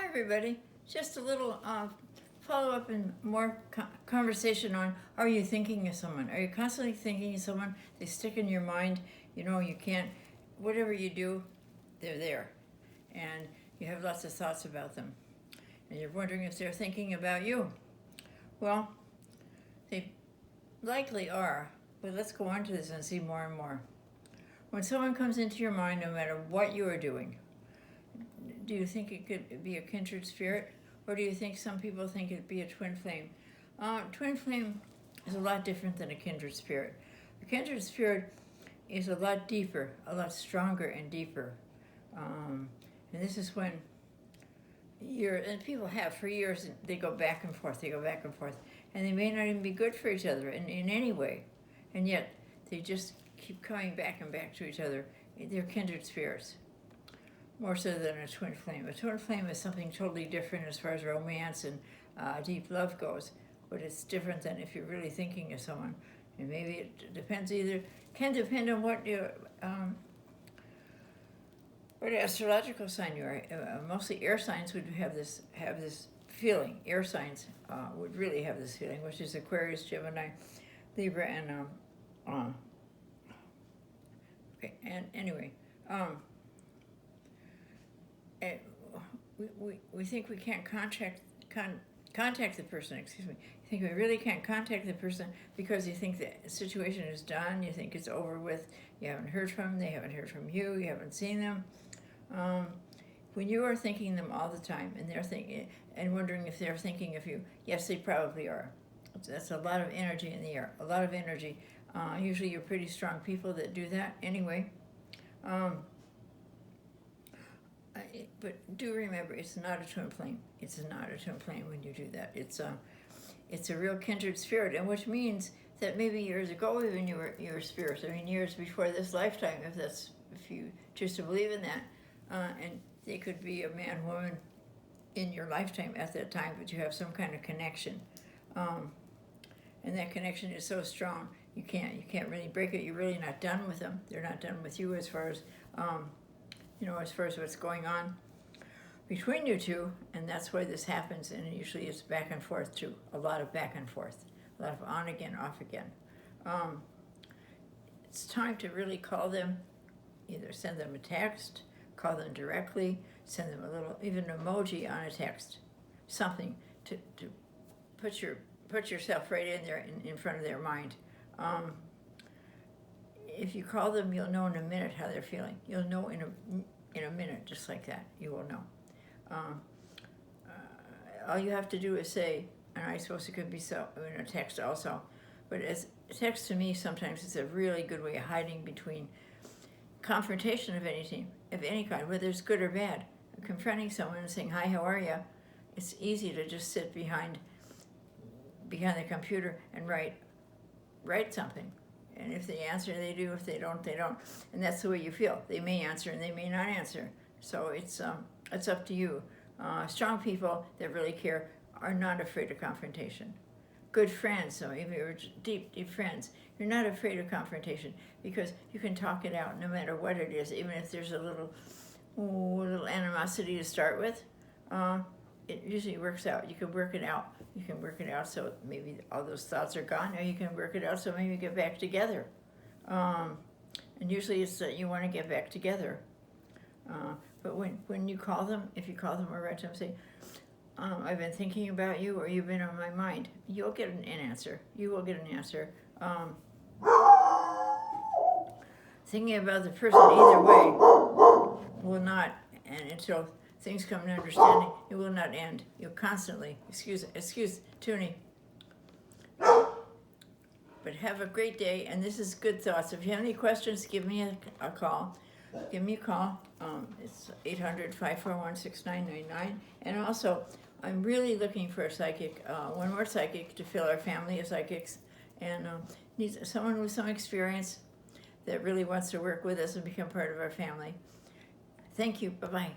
everybody. Just a little follow-up and more conversation on, are you thinking of someone? Are you constantly thinking of someone? They stick in your mind. You know, you can't, whatever you do, they're there. And you have lots of thoughts about them. And you're wondering if they're thinking about you. Well, they likely are. But let's go on to this and see more and more. When someone comes into your mind, no matter what you are doing, do you think it could be a kindred spirit? Or do you think some people think it'd be a twin flame? Twin flame is a lot different than a kindred spirit. A kindred spirit is a lot deeper, a lot stronger and deeper. And this is when and people have for years, and they go back and forth, and they may not even be good for each other in any way. And yet, they just keep coming back and back to each other. They're kindred spirits, more so than a twin flame. A twin flame is something totally different as far as romance and deep love goes, but it's different than if you're really thinking of someone. And maybe it depends can depend on what astrological sign you are. Mostly air signs would have this feeling. Air signs would really have this feeling, which is Aquarius, Gemini, Libra, and okay. And anyway, we think we can't contact the person. Excuse me. You think we really can't contact the person because you think the situation is done. You think it's over with. You haven't heard from them. They haven't heard from you. You haven't seen them. When you are thinking them all the time, and they're thinking and wondering if they're thinking of you, yes, they probably are. That's a lot of energy in the air. A lot of energy. Usually, you're pretty strong people that do that. Anyway. But do remember, it's not a twin flame. It's not a twin flame when you do that. It's a real kindred spirit, and which means that maybe years ago even you were spirits. I mean, years before this lifetime, if you choose to believe in that, and they could be a man, woman in your lifetime at that time, but you have some kind of connection, and that connection is so strong you can't really break it. You're really not done with them. They're not done with you as far as as far as what's going on between you two, and that's why this happens, and usually it's back and forth too, a lot of back and forth, a lot of on again, off again. It's time to really call them, either send them a text, call them directly, send them a little, even an emoji on a text, something to put yourself right in there in front of their mind. If you call them, you'll know in a minute how they're feeling. You'll know in a minute, just like that. You will know. All you have to do is say, and I suppose it could be so in a text also, but as a text to me, sometimes it's a really good way of hiding between confrontation of any kind, whether it's good or bad. Confronting someone and saying, "Hi, how are you?" It's easy to just sit behind the computer and write something. And if they answer, they do. If they don't, they don't. And that's the way you feel. They may answer and they may not answer. So it's up to you. Strong people that really care are not afraid of confrontation. Good friends, so if you're deep friends, you're not afraid of confrontation because you can talk it out no matter what it is, even if there's a little animosity to start with. It usually works out. You can work it out. You can work it out so maybe all those thoughts are gone, or you can work it out so maybe you get back together. And usually it's that you want to get back together. But when you call them, if you call them or write to them, say, I've been thinking about you, or you've been on my mind, you'll get an answer. You will get an answer. Thinking about the person either way will not, and until things come to understanding, it will not end. You'll constantly, excuse Toonie. But have a great day, and this is Good Thoughts. If you have any questions, give me a call. Give me a call. It's 800-541-6999. And also, I'm really looking for a psychic, one more psychic to fill our family of psychics, and needs someone with some experience that really wants to work with us and become part of our family. Thank you. Bye-bye.